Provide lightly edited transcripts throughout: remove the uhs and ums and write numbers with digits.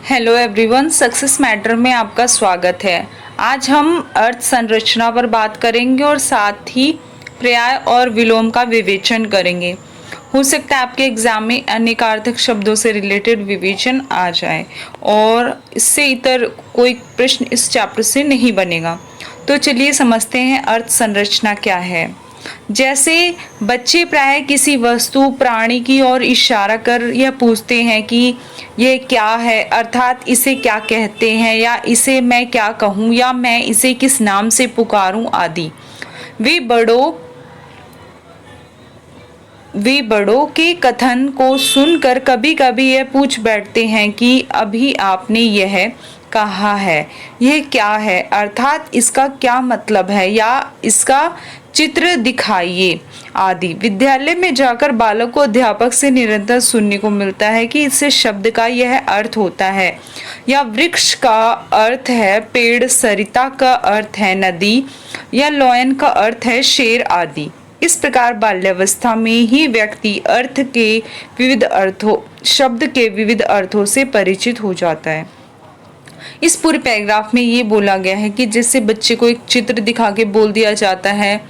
Hello everyone, success matter में आपका स्वागत है। आज हम अर्थ संरचना पर बात करेंगे और साथ ही पर्याय और विलोम का विवेचन करेंगे। हो सकता है आपके एग्जाम में अनेकार्थक शब्दों से रिलेटेड विवेचन आ जाए और इससे इतर कोई प्रश्न इस चैप्टर से नहीं बनेगा। तो चलिए समझते हैं अर्थ संरचना क्या है। जैसे बच्चे प्राय किसी वस्तु प्राणी की ओर इशारा कर यह पूछते हैं कि यह क्या है, अर्थात इसे क्या कहते हैं या इसे मैं क्या कहूँ या मैं इसे किस नाम से पुकारूं आदि। वे बड़ों के कथन को सुनकर कभी कभी यह पूछ बैठते हैं कि अभी आपने यह कहा है, यह क्या है, अर्थात इसका क्या मतलब है या इसका चित्र दिखाइए आदि। विद्यालय में जाकर बालक को अध्यापक से निरंतर सुनने को मिलता है कि इससे शब्द का यह अर्थ होता है या वृक्ष का अर्थ है पेड़, सरिता का अर्थ है नदी या लोयन का अर्थ है शेर आदि। इस प्रकार बाल्यावस्था में ही व्यक्ति शब्द के विविध अर्थों से परिचित हो जाता है। इस पूरे पैराग्राफ में ये बोला गया है कि जैसे बच्चे को एक चित्र दिखा के बोल दिया जाता है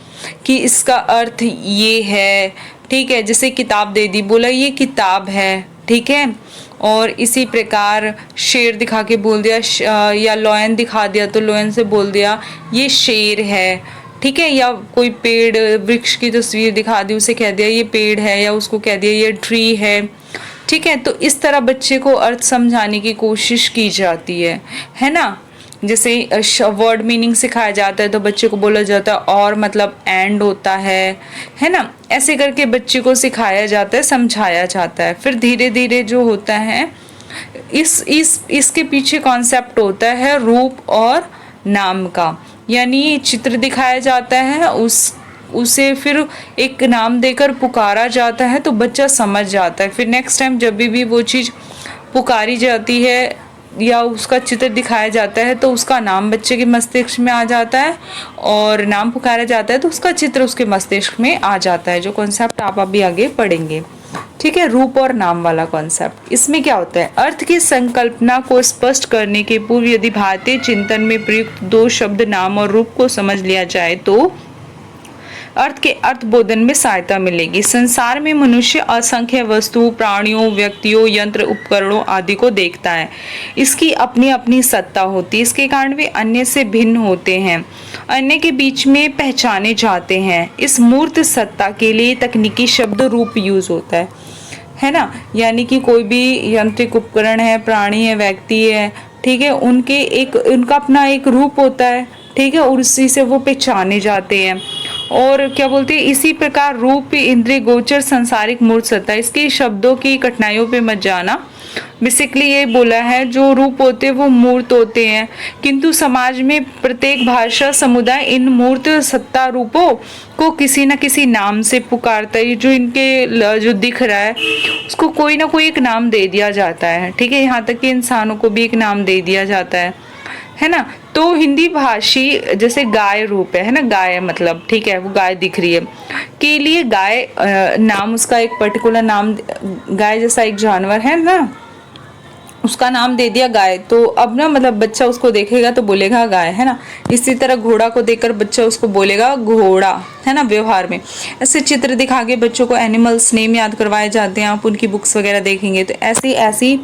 कि इसका अर्थ ये है, ठीक है। जैसे किताब दे दी, बोला ये किताब है, ठीक है। और इसी प्रकार शेर दिखा के बोल दिया या लॉयन दिखा दिया तो लॉयन से बोल दिया ये शेर है, ठीक है। या कोई पेड़ वृक्ष की तस्वीर दिखा दी, उसे कह दिया ये पेड़ है या उसको कह दिया ये ट्री है, ठीक है। तो इस तरह बच्चे को अर्थ समझाने की कोशिश की जाती है ना। जैसे वर्ड मीनिंग सिखाया जाता है तो बच्चे को बोला जाता है और मतलब एंड होता है ना। ऐसे करके बच्चे को सिखाया जाता है, समझाया जाता है। फिर धीरे धीरे जो होता है इसके पीछे कॉन्सेप्ट होता है रूप और नाम का, यानी चित्र दिखाया जाता है, उसे फिर एक नाम देकर पुकारा जाता है तो बच्चा समझ जाता है। फिर नेक्स्ट टाइम जब भी वो चीज़ पुकारी जाती है या उसका चित्र दिखाया जाता है तो उसका नाम बच्चे के मस्तिष्क में आ जाता है और नाम पुकारा जाता है तो उसका चित्र उसके मस्तिष्क में आ जाता है, जो कॉन्सेप्ट आप अभी आगे पढ़ेंगे, ठीक है। रूप और नाम वाला कॉन्सेप्ट। इसमें क्या होता है, अर्थ की संकल्पना को स्पष्ट करने के पूर्व यदि भारतीय चिंतन में प्रयुक्त दो शब्द नाम और रूप को समझ लिया जाए तो अर्थ के अर्थबोधन में सहायता मिलेगी। संसार में मनुष्य असंख्य वस्तु, प्राणियों, व्यक्तियों, यंत्र, उपकरणों आदि को देखता है। इसकी अपनी अपनी सत्ता होती है, इसके कारण वे अन्य से भिन्न होते हैं, अन्य के बीच में पहचाने जाते हैं। इस मूर्त सत्ता के लिए तकनीकी शब्द रूप यूज होता है ना। यानी कि कोई भी यांत्रिक उपकरण है, प्राणी है, व्यक्ति है, ठीक है, उनका अपना एक रूप होता है, ठीक है, और उसी से वो पहचाने जाते हैं। और क्या बोलते हैं, इसी प्रकार रूप इंद्रिय गोचर सांसारिक मूर्त सत्ता। इसके शब्दों की कठिनाइयों पे मत जाना। बेसिकली ये बोला है जो रूप होते हैं वो मूर्त होते हैं, किंतु समाज में प्रत्येक भाषा समुदाय इन मूर्त सत्ता रूपों को किसी न किसी नाम से पुकारता है। जो इनके जो दिख रहा है उसको कोई ना कोई एक नाम दे दिया जाता है, ठीक है। यहाँ तक कि इंसानों को भी एक नाम दे दिया जाता है ना। तो हिंदी भाषी जैसे गाय रूप है ना, गाय मतलब, ठीक है, वो गाय दिख रही है के लिए गाय नाम, उसका एक पर्टिकुलर नाम, गाय जैसा एक जानवर है ना, उसका नाम दे दिया गाय। तो अब ना मतलब बच्चा उसको देखेगा तो बोलेगा गाय, है ना। इसी तरह घोड़ा को देखकर बच्चा उसको बोलेगा घोड़ा, है ना। व्यवहार में ऐसे चित्र दिखा के बच्चों को एनिमल्स नेम याद करवाए जाते हैं, आप उनकी बुक्स वगैरह देखेंगे तो ऐसी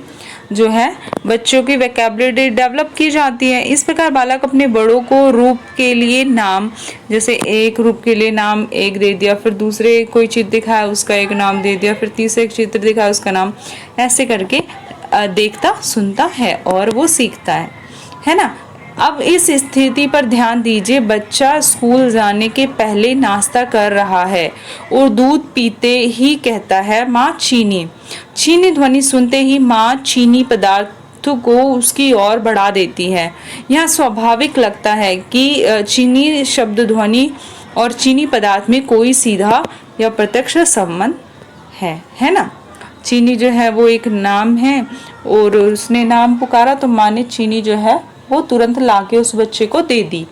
जो है बच्चों की वोकैबुलरी डेवलप की जाती है। इस प्रकार बालक अपने बड़ों को रूप के लिए नाम, जैसे एक रूप के लिए नाम एक दे दिया, फिर दूसरे कोई चित्र दिखाया उसका एक नाम दे दिया, फिर तीसरे एक चित्र दिखाया उसका नाम, ऐसे करके देखता सुनता है और वो सीखता है ना। अब इस स्थिति पर ध्यान दीजिए, बच्चा स्कूल जाने के पहले नाश्ता कर रहा है और दूध पीते ही कहता है माँ चीनी। चीनी ध्वनि सुनते ही माँ चीनी पदार्थ को उसकी ओर बढ़ा देती है। यह स्वाभाविक लगता है कि चीनी शब्द ध्वनि और चीनी पदार्थ में कोई सीधा या प्रत्यक्ष संबंध है ना। चीनी जो है वो एक नाम है और उसने नाम पुकारा तो माँ ने चीनी जो है वो तुरंत लाके उस बच्चे को दे दी,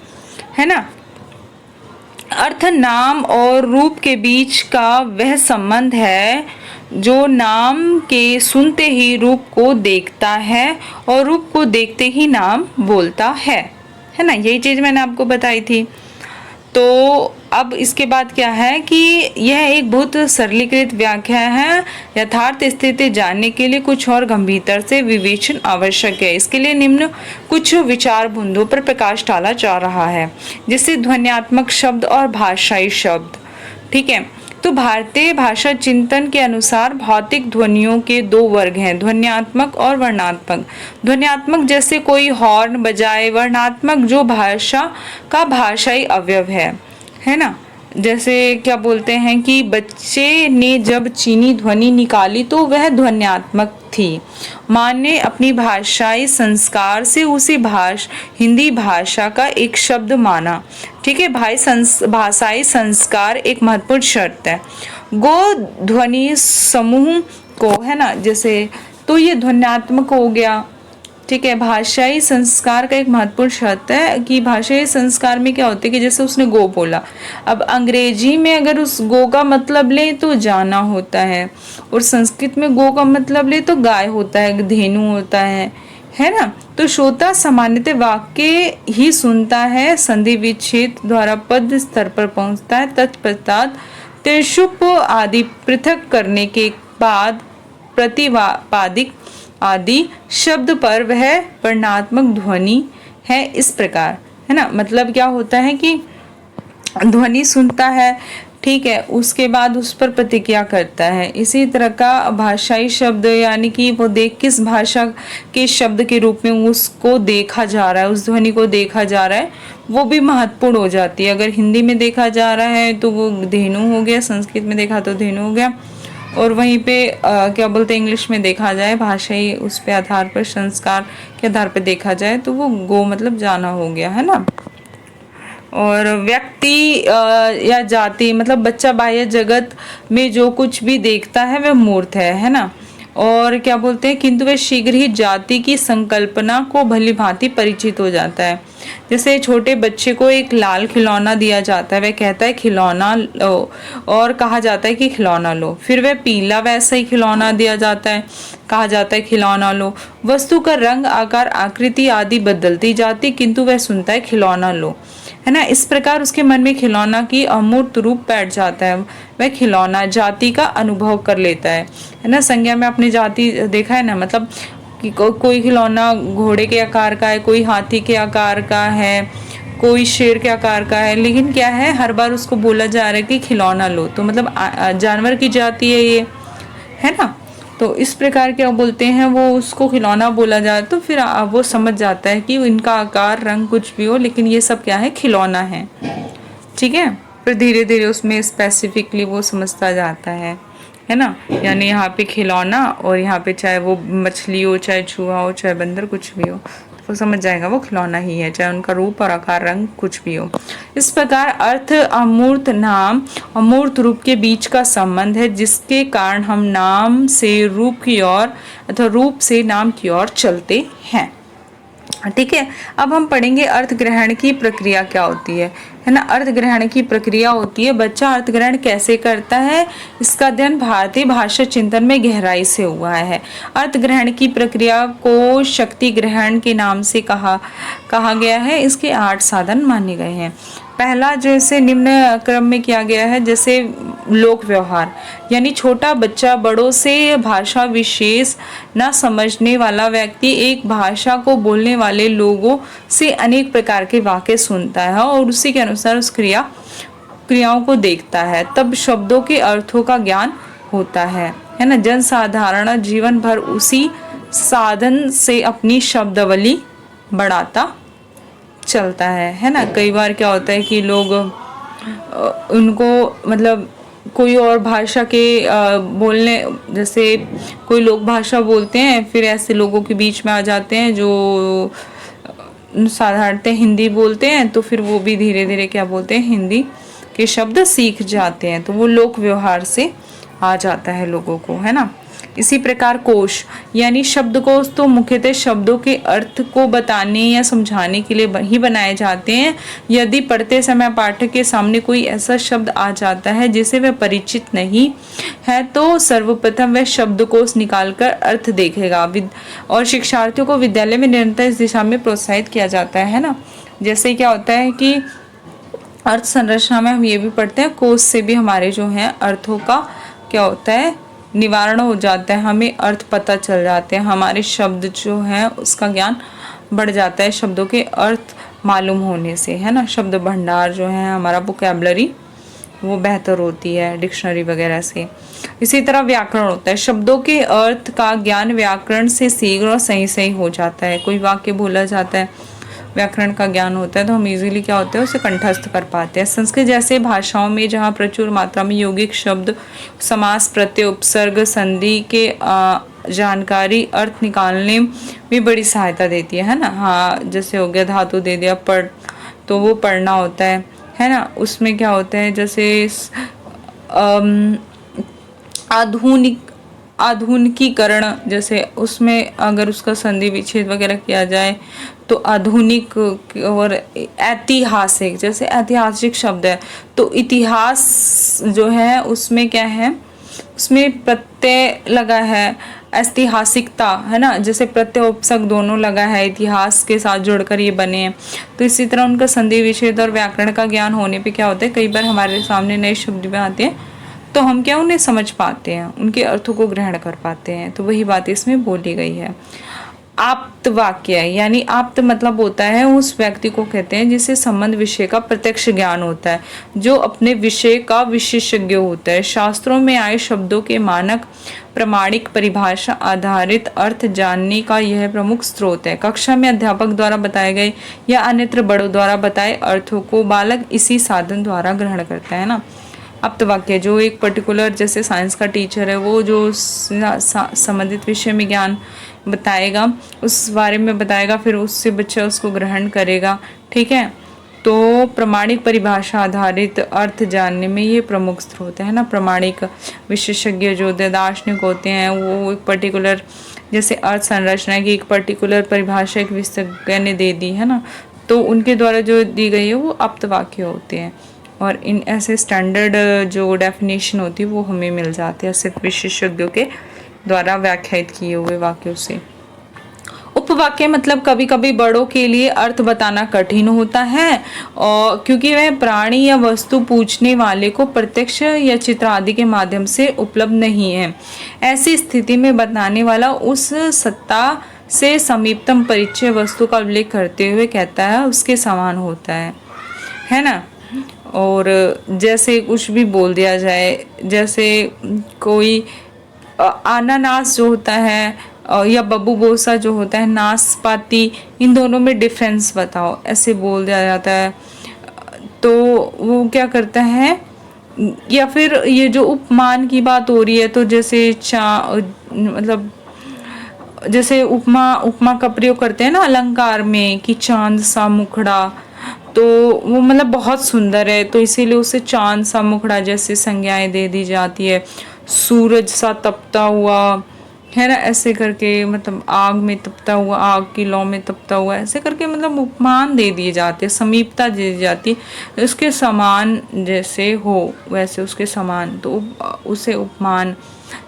है ना। अर्थ नाम और रूप के बीच का वह संबंध है जो नाम के सुनते ही रूप को देखता है और रूप को देखते ही नाम बोलता है ना। यही चीज़ मैंने आपको बताई थी। तो अब इसके बाद क्या है कि यह एक बहुत सरलीकृत व्याख्या है। यथार्थ स्थिति जानने के लिए कुछ और गंभीरता से विवेचन आवश्यक है। इसके लिए निम्न कुछ विचार बिंदुओं पर प्रकाश डाला जा रहा है, जैसे ध्वन्यात्मक शब्द और भाषाई शब्द। ठीक है, तो भारतीय भाषा चिंतन के अनुसार भौतिक ध्वनियों के दो वर्ग हैं, ध्वन्यात्मक और वर्णात्मक। ध्वन्यात्मक जैसे कोई हॉर्न बजाए, वर्णात्मक जो भाषा का भाषाई अवयव है ना। जैसे क्या बोलते हैं कि बच्चे ने जब चीनी ध्वनि निकाली तो वह ध्वन्यात्मक थी। माँ ने अपनी भाषाई संस्कार से उसी हिंदी भाषा का एक शब्द माना। ठीक है, भाषाई संस्कार एक महत्वपूर्ण शर्त है। गो ध्वनि समूह को, है ना, जैसे तो ये ध्वन्यात्मक हो गया। ठीक है, भाषाई संस्कार का एक महत्वपूर्ण शर्त है कि भाषाई संस्कार में क्या होता है कि जैसे उसने गो बोला, अब अंग्रेजी में अगर उस गो का मतलब ले तो जाना होता है, और संस्कृत में गो का मतलब ले तो गाय होता है, धेनु होता है ना। तो श्रोता सामान्यतः वाक्य ही सुनता है, संधि विच्छेद द्वारा पद स्तर पर पहुंचता है। तत्पश्चात त्रिशुप आदि पृथक करने के बाद प्रतिपादिक आदि शब्द पर वह वर्णात्मक ध्वनि है। इस प्रकार, है ना, मतलब क्या होता है कि ध्वनि सुनता है, ठीक है, उसके बाद उस पर प्रतिक्रिया करता है। इसी तरह का भाषाई शब्द, यानी कि वो किस भाषा के शब्द के रूप में उसको देखा जा रहा है, उस ध्वनि को देखा जा रहा है, वो भी महत्वपूर्ण हो जाती है। अगर हिंदी में देखा जा रहा है तो वो धेनु हो गया, संस्कृत में देखा तो धेनु हो गया, और वहीं पे क्या बोलते हैं इंग्लिश में देखा जाए, भाषाई उस पे आधार पर, संस्कार के आधार पर देखा जाए तो वो गो मतलब जाना हो गया, है ना। और व्यक्ति या जाति मतलब बच्चा बाह्य जगत में जो कुछ भी देखता है वह मूर्त है ना। और क्या बोलते हैं, किंतु वह शीघ्र ही जाति की संकल्पना को भली भांति परिचित हो जाता है। जैसे छोटे बच्चे को एक लाल खिलौना दिया जाता है, वह कहता है खिलौना लो, और कहा जाता है कि खिलौना लो। फिर वह पीला वैसा ही खिलौना दिया जाता है, कहा जाता है खिलौना लो। वस्तु का रंग, आकार, आकृति आदि बदलती जाती, किंतु वह सुनता है खिलौना लो, है ना। इस प्रकार उसके मन में खिलौना की अमूर्त रूप बैठ जाता है, वह खिलौना जाति का अनुभव कर लेता है ना। संज्ञा में आपने जाति देखा है ना, मतलब कि कोई खिलौना घोड़े के आकार का है, कोई हाथी के आकार का है, कोई शेर के आकार का है, लेकिन क्या है हर बार उसको बोला जा रहा है कि खिलौना लो, तो मतलब जानवर की जाति है ये, है ना। तो इस प्रकार क्या बोलते हैं, वो उसको खिलौना बोला जाए तो फिर वो समझ जाता है कि इनका आकार, रंग कुछ भी हो, लेकिन ये सब क्या है, खिलौना है। ठीक है, फिर धीरे धीरे उसमें स्पेसिफिकली वो समझता जाता है ना। यानी यहाँ पे खिलौना, और यहाँ पे चाहे वो मछली हो, चाहे चूहा हो, चाहे बंदर, कुछ भी हो, वो समझ जाएगा वो खिलौना ही है, चाहे उनका रूप और आकार, रंग कुछ भी हो। इस प्रकार अर्थ अमूर्त नाम अमूर्त रूप के बीच का संबंध है, जिसके कारण हम नाम से रूप की ओर अथवा रूप से नाम की ओर चलते हैं। ठीक है, अब हम पढ़ेंगे अर्थ ग्रहण की प्रक्रिया क्या होती है ना। अर्थ ग्रहण की प्रक्रिया होती है, बच्चा अर्थ ग्रहण कैसे करता है, इसका अध्ययन भारतीय भाषा चिंतन में गहराई से हुआ है। अर्थ ग्रहण की प्रक्रिया को शक्ति ग्रहण के नाम से कहा गया है। इसके 8 साधन माने गए हैं। पहला जैसे निम्न क्रम में किया गया है, जैसे लोक व्यवहार, यानी छोटा बच्चा बड़ों से भाषा विशेष न समझने वाला व्यक्ति एक भाषा को बोलने वाले लोगों से अनेक प्रकार के वाक्य सुनता है और उसी के अनुसार उस क्रियाओं को देखता है, तब शब्दों के अर्थों का ज्ञान होता है ना। जन साधारण जीवन भर उसी साधन से अपनी शब्दावली बढ़ाता चलता है ना। कई बार क्या होता है कि लोग उनको मतलब कोई और भाषा के बोलने, जैसे कोई लोग भाषा बोलते हैं, फिर ऐसे लोगों के बीच में आ जाते हैं जो साधारणतः हिंदी बोलते हैं, तो फिर वो भी धीरे धीरे क्या बोलते हैं, हिंदी के शब्द सीख जाते हैं, तो वो लोक व्यवहार से आ जाता है लोगों को, है ना। इसी प्रकार कोश यानी शब्दकोश तो मुख्यतः शब्दों के अर्थ को बताने या समझाने के लिए ही बनाए जाते हैं। यदि पढ़ते समय पाठक के सामने कोई ऐसा शब्द आ जाता है जिसे वह परिचित नहीं है तो सर्वप्रथम वह शब्दकोश निकालकर अर्थ देखेगा। और शिक्षार्थियों को विद्यालय में निरंतर इस दिशा में प्रोत्साहित किया जाता है ना। जैसे क्या होता है कि अर्थ संरचना में हम ये भी पढ़ते हैं, कोश से भी हमारे जो हैं अर्थों का क्या होता है, निवारण हो जाता है, हमें अर्थ पता चल जाते हैं, हमारे शब्द जो हैं उसका ज्ञान बढ़ जाता है शब्दों के अर्थ मालूम होने से, है ना। शब्द भंडार जो है हमारा वोकैबुलरी वो बेहतर होती है डिक्शनरी वगैरह से। इसी तरह व्याकरण होता है, शब्दों के अर्थ का ज्ञान व्याकरण से शीघ्र और सही सही हो जाता है। कोई वाक्य बोला जाता है, व्याकरण का ज्ञान होता है तो हम इजीली क्या होता है उसे कंठस्थ कर पाते हैं। संस्कृत जैसे भाषाओं में जहाँ प्रचुर मात्रा में यौगिक शब्द, समास, प्रत्यय, उपसर्ग, संधि के जानकारी अर्थ निकालने में बड़ी सहायता देती है ना। हाँ, जैसे हो गया धातु दे दिया पढ़, तो वो पढ़ना होता है ना। उसमें क्या होता है जैसे आधुनिकीकरण, जैसे उसमें अगर उसका संधि विच्छेद वगैरह किया जाए तो आधुनिक और ऐतिहासिक, जैसे ऐतिहासिक शब्द है तो इतिहास जो है उसमें क्या है, उसमें प्रत्यय लगा है, ऐतिहासिकता है ना, जैसे प्रत्यय उपसर्ग दोनों लगा है, इतिहास के साथ जुड़कर ये बने हैं। तो इसी तरह उनका संधि विच्छेद और व्याकरण का ज्ञान होने पे क्या होता है, कई बार हमारे सामने नए शब्द में आते हैं तो हम क्या उन्हें समझ पाते हैं, उनके अर्थों को ग्रहण कर पाते हैं। तो वही बात इसमें बोली गई है। आप्त वाक्य यानी आप्त मतलब होता है उस व्यक्ति को कहते हैं जिसे संबंध विषय का प्रत्यक्ष ज्ञान होता है, जो अपने विषय का विशेषज्ञ होता है। शास्त्रों में आए शब्दों के मानक प्रामाणिक परिभाषा आधारित अर्थ जानने का यह प्रमुख स्रोत है। कक्षा में अध्यापक द्वारा बताए गए या अन्यत्र बड़ों द्वारा बताए अर्थों को बालक इसी साधन द्वारा ग्रहण करता है ना। आप्त वाक्य जो एक पर्टिकुलर, जैसे साइंस का टीचर है वो जो संबंधित विषय में ज्ञान बताएगा उस बारे में बताएगा, फिर उससे बच्चा उसको ग्रहण करेगा, ठीक है। तो प्रामाणिक परिभाषा आधारित अर्थ जानने में ये प्रमुख स्रोत है ना। प्रामाणिक विशेषज्ञ जो दार्शनिक होते हैं वो एक पर्टिकुलर, जैसे अर्थ संरचना की एक पर्टिकुलर परिभाषा एक विशेषज्ञ ने दे दी है ना, तो उनके द्वारा जो दी गई है वो आप्त वाक्य होते हैं। और इन ऐसे स्टैंडर्ड जो डेफिनेशन होती है वो हमें मिल जाती है सिर्फ विशेषज्ञों के द्वारा व्याख्यात किए हुए वाक्यों से। उपवाक्य मतलब कभी कभी बड़ों के लिए अर्थ बताना कठिन होता है, और क्योंकि वह प्राणी या वस्तु पूछने वाले को प्रत्यक्ष या चित्र आदि के माध्यम से उपलब्ध नहीं है। ऐसी स्थिति में बताने वाला उस सत्ता से समीपतम परिचय वस्तु का उल्लेख करते हुए कहता है उसके समान होता है ना। और जैसे कुछ भी बोल दिया जाए, जैसे कोई अनानास जो होता है या बब्बू बोसा जो होता है, नाशपाती, इन दोनों में डिफरेंस बताओ, ऐसे बोल दिया जाता है। तो वो क्या करता है, या फिर ये जो उपमान की बात हो रही है तो जैसे मतलब जैसे उपमा का प्रयोग करते हैं ना अलंकार में कि चांद सा मुखड़ा, तो वो मतलब बहुत सुंदर है तो इसीलिए उसे चांद सा मुखड़ा जैसे संज्ञाएं दे दी जाती है। सूरज सा तपता हुआ है ना, ऐसे करके मतलब आग में तपता हुआ, आग की लौ में तपता हुआ, ऐसे करके मतलब उपमान दे दिए जाते हैं, समीपता दे दी जाती है, उसके समान जैसे हो वैसे उसके समान, तो उसे उपमान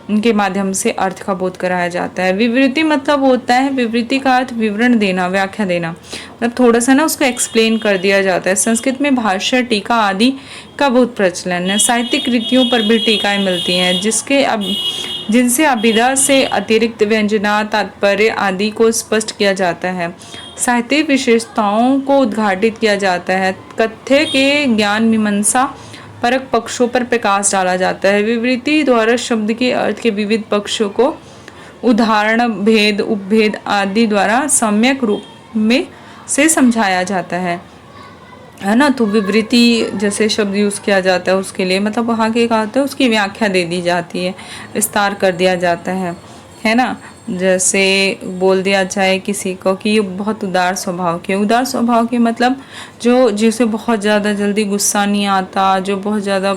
उनके माध्यम से अर्थ का बोध कराया जाता है। विवृति मतलब होता है, विवृति का अर्थ विवरण देना, व्याख्या देना, मतलब थोड़ा सा ना उसको एक्सप्लेन कर दिया जाता है। संस्कृत में भाष्य, टीका आदि का बहुत प्रचलन है। साहित्यिक कृतियों पर भी टीकाएं मिलती हैं जिनसे अभिधा से अतिरिक्त व्यंजना, तात्पर्य आदि को स्पष्ट किया जाता है। साहित्यिक विशेषताओं को उद्घाटित किया जाता है। कथ्य के ज्ञान मीमांसा परक पक्षों पर प्रकाश डाला जाता है। विवृति द्वारा शब्द के अर्थ के विविध पक्षों को उदाहरण, भेद, उपभेद आदि द्वारा सम्यक रूप में से समझाया जाता है ना। तो विवृति जैसे शब्द यूज़ किया जाता है उसके लिए मतलब वहाँ के क्या होता है उसकी व्याख्या दे दी जाती है, विस्तार कर दिया जाता है है ना। जैसे बोल दिया जाए किसी को कि ये बहुत उदार स्वभाव के, उदार स्वभाव के मतलब जो जिसे बहुत ज़्यादा जल्दी गुस्सा नहीं आता, जो बहुत ज़्यादा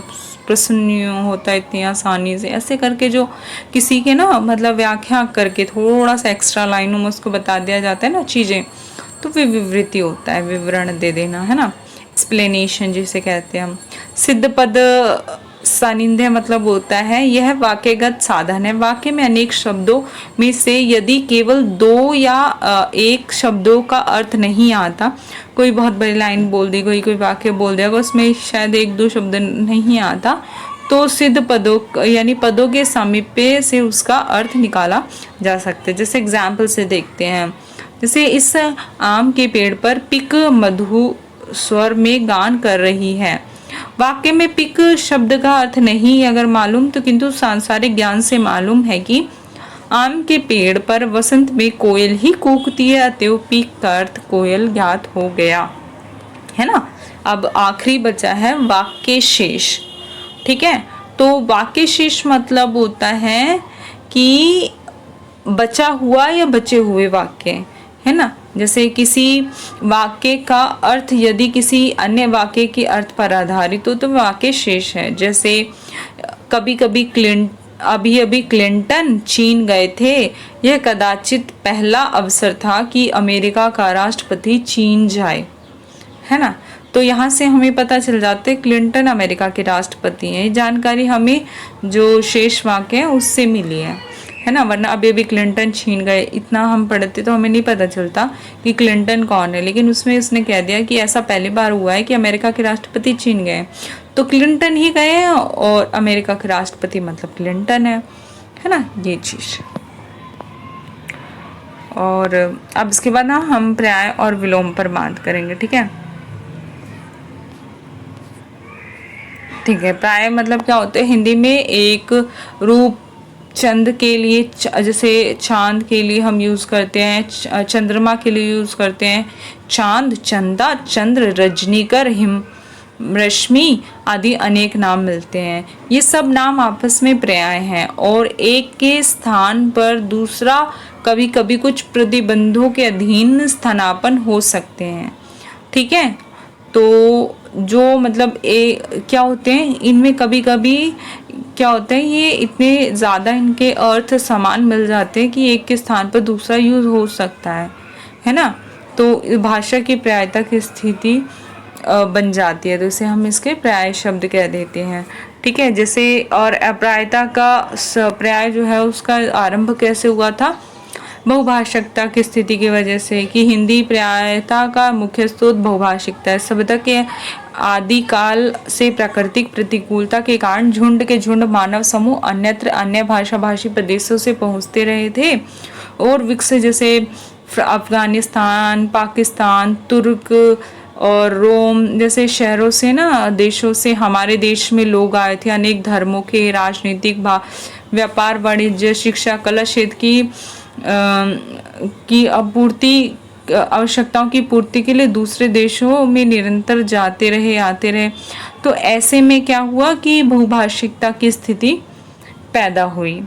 प्रसन्न नहीं होता इतनी आसानी से, ऐसे करके जो किसी के ना मतलब व्याख्या करके थोड़ा सा एक्स्ट्रा लाइनों में उसको बता दिया जाता है ना चीज़ें, तो वे विवृति होता है, विवरण दे देना, है ना, एक्सप्लेनेशन जिसे कहते हैं हम। सिद्ध पद सानिध्य मतलब होता है यह वाक्यगत साधन है। वाक्य में अनेक शब्दों में से यदि केवल दो या एक शब्दों का अर्थ नहीं आता, कोई बहुत बड़ी लाइन बोल दी, कोई वाक्य बोल दिया, अगर उसमें शायद एक दो शब्द नहीं आता, तो सिद्ध पदों यानी पदों के सामीप्य से उसका अर्थ निकाला जा सकता है। जैसे एग्जाम्पल से देखते हैं, जैसे इस आम के पेड़ पर पिक मधु स्वर में गान कर रही है। वाक्य में पिक शब्द का अर्थ नहीं अगर मालूम, तो किंतु सांसारिक ज्ञान से मालूम है कि आम के पेड़ पर वसंत में कोयल ही कूकती है, अतएव पिक का अर्थ कोयल ज्ञात हो गया, है ना। अब आखिरी बचा है वाक्य शेष। ठीक है, तो वाक्य शेष मतलब होता है कि बचा हुआ या बचे हुए वाक्य, है ना। जैसे किसी वाक्य का अर्थ यदि किसी अन्य वाक्य के अर्थ पर आधारित हो तो वाक्य शेष है। जैसे कभी कभी अभी अभी क्लिंटन चीन गए थे, यह कदाचित पहला अवसर था कि अमेरिका का राष्ट्रपति चीन जाए, है ना। तो यहाँ से हमें पता चल जाता है क्लिंटन अमेरिका के राष्ट्रपति हैं। ये जानकारी हमें जो शेष वाक्य है उससे मिली है ना। वरना अभी अभी क्लिंटन चीन गए, इतना हम पढ़ते तो हमें नहीं पता चलता कि क्लिंटन कौन है, लेकिन उसमें उसने कह दिया कि ऐसा पहली बार हुआ है कि अमेरिका के राष्ट्रपति चीन गए, तो क्लिंटन ही गए हैं और अमेरिका के राष्ट्रपति मतलब क्लिंटन है ना, ये चीज़। और अब इसके बाद ना हम पर्याय और विलोम पर बात करेंगे। ठीक है, पर्याय मतलब क्या होते हैं। हिंदी में एक रूप चंद के लिए, जैसे चांद के लिए हम यूज़ करते हैं, चंद्रमा के लिए यूज़ करते हैं चांद, चंदा, चंद्र, रजनीकर, हिम, रश्मि आदि अनेक नाम मिलते हैं। ये सब नाम आपस में पर्याय हैं और एक के स्थान पर दूसरा कभी कभी कुछ प्रतिबंधों के अधीन स्थानापन्न हो सकते हैं। ठीक है, तो जो मतलब क्या होते हैं, इनमें कभी कभी क्या होता है, ये इतने ज़्यादा इनके अर्थ समान मिल जाते हैं कि एक के स्थान पर दूसरा यूज़ हो सकता है ना। तो भाषा की पर्यायता की स्थिति बन जाती है, तो इसे हम इसके पर्याय शब्द कह देते हैं। ठीक है, जैसे और अपर्यायता का पर्याय जो है उसका आरंभ कैसे हुआ था, बहुभाषिकता की स्थिति की वजह से, कि हिंदी पर्यायता का मुख्य स्रोत बहुभाषिकता है। सभ्यता के आदिकाल से प्राकृतिक प्रतिकूलता के कारण झुंड के झुंड मानव समूह अन्यत्र अन्य भाषा भाषी प्रदेशों से पहुंचते रहे थे और विकसित, जैसे अफगानिस्तान, पाकिस्तान, तुर्क और रोम जैसे शहरों से ना, देशों से हमारे देश में लोग आए थे। अनेक धर्मों के, राजनीतिक, व्यापार, वाणिज्य, शिक्षा, कला क्षेत्र की आपूर्ति, आवश्यकताओं की पूर्ति के लिए दूसरे देशों में निरंतर जाते रहे, आते रहे। तो ऐसे में क्या हुआ कि बहुभाषिकता की स्थिति पैदा हुई।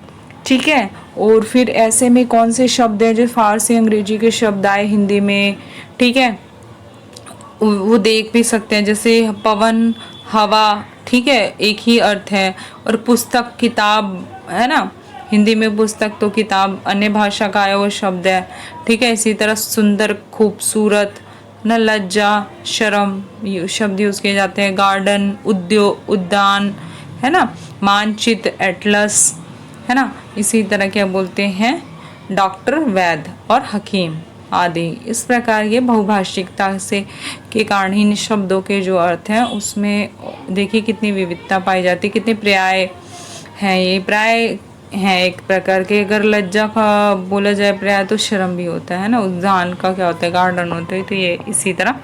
ठीक है, और फिर ऐसे में कौन से शब्द हैं जो फारसी अंग्रेजी के शब्द आए हिंदी में, ठीक है, वो देख भी सकते हैं। जैसे पवन, हवा, ठीक है, एक ही अर्थ है। और पुस्तक, किताब, है ना, हिंदी में पुस्तक तो किताब अन्य भाषा का आया हुआ शब्द है। ठीक है, इसी तरह सुंदर, खूबसूरत, न, लज्जा, शर्म शब्द यूज़ किए जाते हैं। गार्डन, उद्योग, उद्यान, है ना, मानचित्र, एटलस, है ना। इसी तरह क्या बोलते हैं, डॉक्टर, वैद्य और हकीम आदि। इस प्रकार ये बहुभाषिकता से के कारण ही इन शब्दों के जो अर्थ हैं उसमें देखिए कितनी विविधता पाई जाती है, कितने पर्याय हैं। ये पर्याय हैं एक प्रकार के। अगर लज्जा का बोला जाए पर्याय तो शर्म भी होता है ना। उद्यान का क्या होता है, गार्डन होता है। तो ये इसी तरह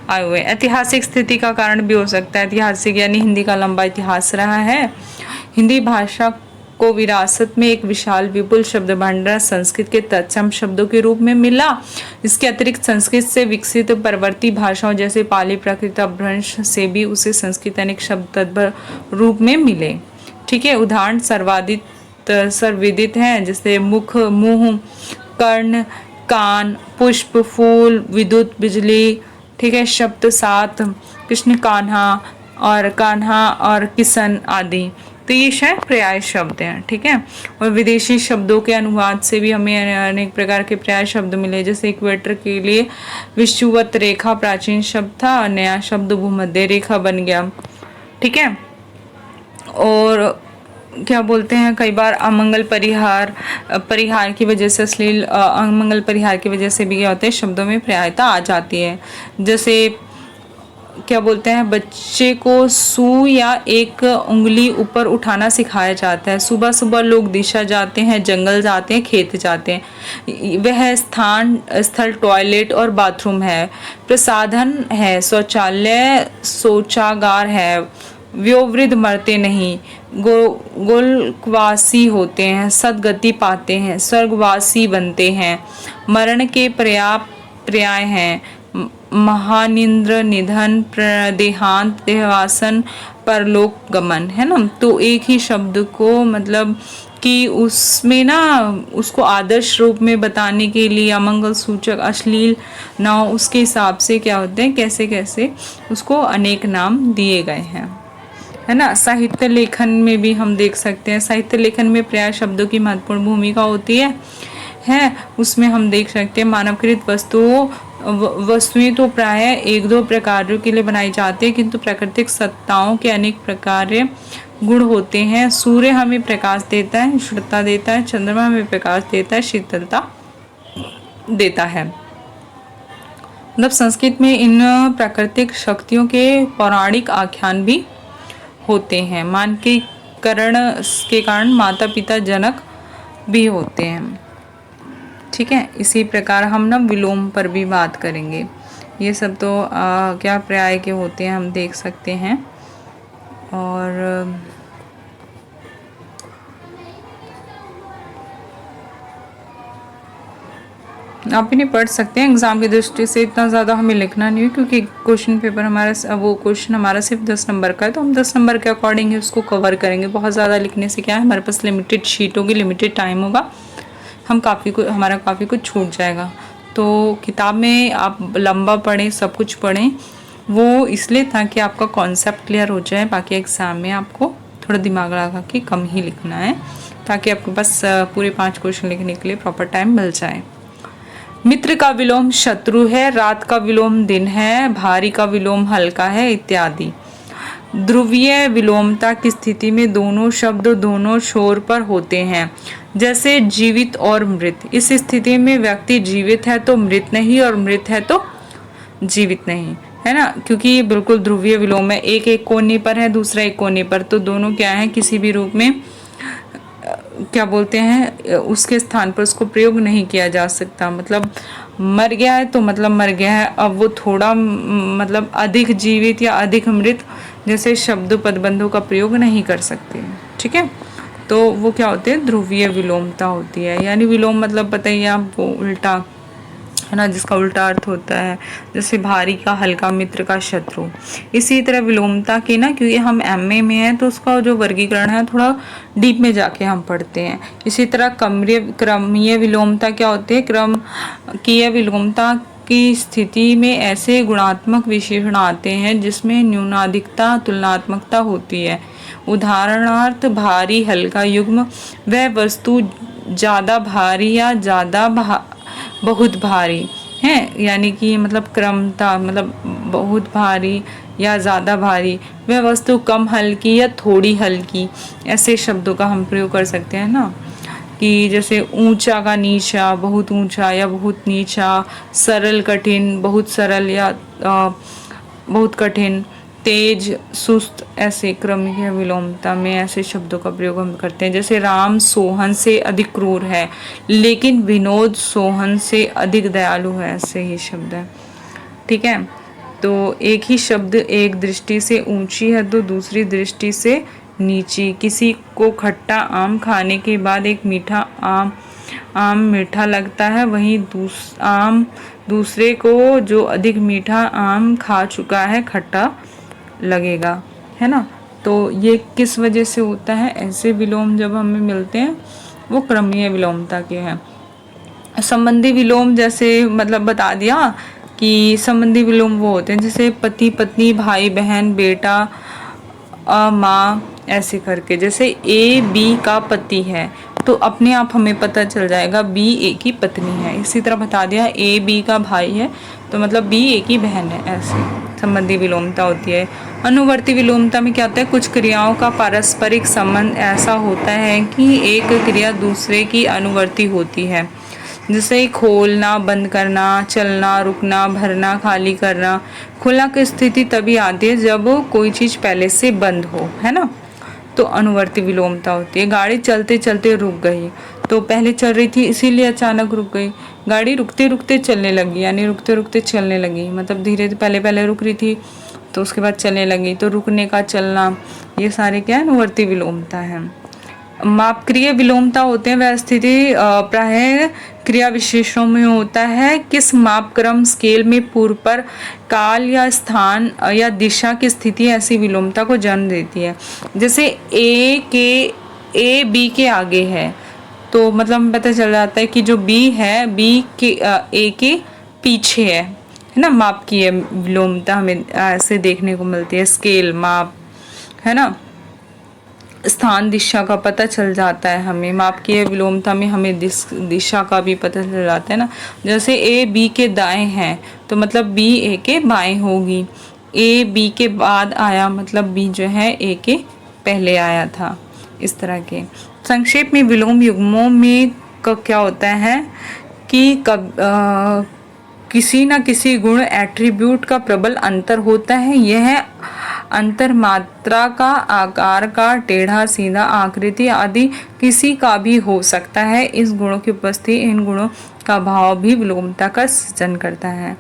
आए हुए। ऐतिहासिक स्थिति का कारण भी हो सकता है। ऐतिहासिक यानी हिंदी का लंबा इतिहास रहा है। हिंदी भाषा को विरासत में एक विशाल विपुल शब्द भंडार संस्कृत के तत्सम शब्दों के रूप में मिला। इसके अतिरिक्त संस्कृत से विकसित परवर्ती भाषाओं जैसे पाली, प्राकृत, अपभ्रंश से भी उसे संस्कृत अनेक शब्द तद्भर रूप में मिले। ठीक है, उदाहरण सर्वाधिक शब्द सर्वविदित हैं, जैसे मुख, मुंह, कर्ण, कान, पुष्प, फूल, विद्युत, बिजली। ठीक है, शब्द 7 कृष्ण, कान्हा और किशन आदि। तो ये शायद पर्याय शब्द हैं। ठीक है, और विदेशी शब्दों के अनुवाद से भी हमें अनेक प्रकार के पर्याय शब्द मिले, जैसे इक्वेटर के लिए विषुवत रेखा प्राचीन शब्द था, और नया शब्द भूमध्य रेखा बन गया। ठीक है, और क्या बोलते हैं, कई बार अमंगल परिहार की वजह से, अश्लील अमंगल परिहार की वजह से भी क्या होता है, शब्दों में पर्यायता आ जाती है। जैसे क्या बोलते हैं, बच्चे को सू या एक उंगली ऊपर उठाना सिखाया जाता है। सुबह सुबह लोग दिशा जाते हैं, जंगल जाते हैं, खेत जाते हैं। वह स्थल टॉयलेट और बाथरूम है, प्रसाधन है, शौचालय, शौचागार है। वयोवृद्ध मरते नहीं, गोलकवासी होते हैं, सदगति पाते हैं, स्वर्गवासी बनते हैं, मरण के पर्याय हैं, महानिंद्र, निधन, देहांत, देहवासन, परलोक गमन, है ना। तो एक ही शब्द को मतलब कि उसमें ना उसको आदर्श रूप में बताने के लिए अमंगल सूचक, अश्लील ना हो, उसके हिसाब से क्या होते हैं, कैसे कैसे उसको अनेक नाम दिए गए हैं, है ना। साहित्य लेखन में भी हम देख सकते हैं, साहित्य लेखन में पर्याय शब्दों की महत्वपूर्ण भूमिका होती है। उसमें हम देख सकते हैं मानवकृत वस्तुएं तो प्राय 1-2 प्रकारों के लिए बनाई जाती है, किंतु प्राकृतिक सत्ताओं के अनेक प्रकार गुण होते हैं। सूर्य हमें प्रकाश देता है, उष्णता देता है, चंद्रमा हमें प्रकाश देता है, शीतलता देता है। मतलब संस्कृत में इन प्राकृतिक शक्तियों के पौराणिक आख्यान भी होते हैं। मानकीकरण के कारण माता पिता जनक भी होते हैं। ठीक है, इसी प्रकार हम ना विलोम पर भी बात करेंगे। ये सब तो क्या पर्याय के होते हैं हम देख सकते हैं, और आप इन्हें पढ़ सकते हैं। एग्ज़ाम की दृष्टि से इतना ज़्यादा हमें लिखना नहीं है, क्योंकि क्वेश्चन पेपर हमारा सिर्फ 10 नंबर का है, तो हम 10 नंबर के अकॉर्डिंग ही उसको कवर करेंगे। बहुत ज़्यादा लिखने से क्या है, हमारे पास लिमिटेड शीट होगी, लिमिटेड टाइम होगा, हमारा काफ़ी कुछ छूट जाएगा। तो किताब में आप लंबा पढ़ें, सब कुछ पढ़ें, वो इसलिए ताकि आपका कॉन्सेप्ट क्लियर हो जाए। बाकी एग्ज़ाम में आपको थोड़ा दिमाग लगा के कम ही लिखना है, ताकि आपके पास पूरे 5 क्वेश्चन लिखने के लिए प्रॉपर टाइम मिल जाए। मित्र का विलोम शत्रु है, रात का विलोम दिन है, भारी का विलोम हल्का है, इत्यादि। ध्रुवीय विलोमता की स्थिति में दोनों शब्द दोनों छोर पर होते हैं, जैसे जीवित और मृत। इस स्थिति में व्यक्ति जीवित है तो मृत नहीं, और मृत है तो जीवित नहीं, है ना, क्योंकि ये बिल्कुल ध्रुवीय विलोम है। एक कोने पर है, दूसरा एक कोने पर, तो दोनों क्या है, किसी भी रूप में क्या बोलते हैं, उसके स्थान पर उसको प्रयोग नहीं किया जा सकता। मतलब मर गया है तो मतलब मर गया है, अब वो थोड़ा मतलब अधिक जीवित या अधिक मृत जैसे शब्द पदबंधों का प्रयोग नहीं कर सकते। ठीक है, तो वो क्या होते हैं, ध्रुवीय विलोमता होती है। यानी विलोम मतलब बताइए आप, वो उल्टा, है ना, जिसका उल्टा अर्थ होता है, जैसे भारी का हल्का, मित्र का शत्रु। इसी तरह विलोमता की ना, क्योंकि हम एमए में हैं तो उसका जो वर्गीकरण है थोड़ा डीप में जाके हम पढ़ते हैं। इसी तरह क्रमीय विलोमता क्या होती है, क्रमकीय विलोमता की स्थिति में ऐसे गुणात्मक विशेषण आते हैं जिसमें न्यूनाधिकता, तुलनात्मकता होती है। उदाहरणार्थ भारी, हल्का युग्म, वह वस्तु ज़्यादा भारी या बहुत भारी है, यानी कि मतलब क्रमता, मतलब बहुत भारी या ज़्यादा भारी, वह वस्तु कम हल्की या थोड़ी हल्की, ऐसे शब्दों का हम प्रयोग कर सकते हैं ना। कि जैसे ऊंचा का नीचा, बहुत ऊंचा या बहुत नीचा, सरल कठिन, बहुत सरल या बहुत कठिन, तेज सुस्त, ऐसे क्रमीय विलोमता में ऐसे शब्दों का प्रयोग हम करते हैं। जैसे राम सोहन से अधिक क्रूर है, लेकिन विनोद सोहन से अधिक दयालु है, ऐसे ही शब्द है। ठीक है, तो एक ही शब्द एक दृष्टि से ऊंची है तो दूसरी दृष्टि से नीची। किसी को खट्टा आम खाने के बाद एक मीठा आम मीठा लगता है, वहीं दूसरे को जो अधिक मीठा आम खा चुका है खट्टा लगेगा, है ना। तो ये किस वजह से होता है? ऐसे विलोम जब हमें मिलते हैं वो क्रमीय विलोमता के हैं। संबंधी विलोम जैसे मतलब बता दिया कि संबंधी विलोम वो होते हैं जैसे पति पत्नी, भाई बहन, बेटा, माँ, ऐसे करके। जैसे ए बी का पति है तो अपने आप हमें पता चल जाएगा बी ए की पत्नी है। इसी तरह बता दिया ए बी का भाई है तो मतलब बी ए की बहन है। ऐसे संबंधी विलोमता होती है। अनुवर्ती विलोमता में क्या होता है? कुछ क्रियाओं का पारस्परिक संबंध ऐसा होता है कि एक क्रिया दूसरे की अनुवर्ती होती है। जैसे खोलना, बंद करना, चलना, रुकना, भरना, खाली करना। खुला की स्थिति तभी आती है जब कोई चीज़ पहले से बंद हो, है ना, तो अनुवर्ती विलोमता होती है। गाड़ी चलते चलते रुक गई तो पहले चल रही थी इसीलिए अचानक रुक गई। गाड़ी रुकते रुकते चलने लगी, यानी रुकते रुकते चलने लगी, मतलब धीरे पहले पहले रुक रही थी तो उसके बाद चलने लगी, तो रुकने का चलना, ये सारे क्या है? अनुवर्ती विलोमता है। मापक्रिय विलोमता होते हैं वह स्थिति प्रायः क्रिया विशेषणों में होता है। किस मापक्रम स्केल में पूर्व पर काल या स्थान या दिशा की स्थिति ऐसी विलोमता को जन्म देती है। जैसे ए बी के आगे है तो मतलब पता चल जाता है कि जो बी है बी के ए के पीछे है ना। मापकीय विलोमता हमें ऐसे देखने को मिलती है। स्केल, माप, है ना, स्थान, दिशा का पता चल जाता है हमें। मापकीय विलोमता में हमें दिशा का भी पता चल जाता है ना। जैसे ए बी के दाएं हैं तो मतलब बी ए के बाएं होगी। ए बी के बाद आया मतलब बी जो है ए के पहले आया था। इस तरह के संक्षेप में विलोम युग्मों में क्या होता है कि किसी न किसी गुण एट्रीब्यूट का प्रबल अंतर होता है। यह अंतर मात्रा का, आकार का, टेढ़ा सीधा, आकृति आदि किसी का भी हो सकता है। इस गुणों की उपस्थिति इन गुणों का भाव भी विलोमता का सृजन करता है।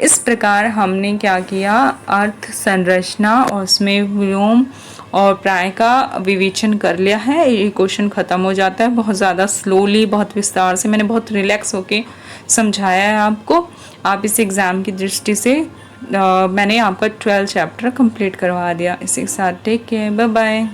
इस प्रकार हमने क्या किया? अर्थ, संरचना और उसमें विलोम और प्राय का विवेचन कर लिया है। ये क्वेश्चन खत्म हो जाता है। बहुत ज़्यादा स्लोली, बहुत विस्तार से मैंने बहुत रिलैक्स होके समझाया है आपको। आप इस एग्ज़ाम की दृष्टि से मैंने आपका 12 चैप्टर कंप्लीट करवा दिया। इसी के साथ टेक केयर, बाय बाय।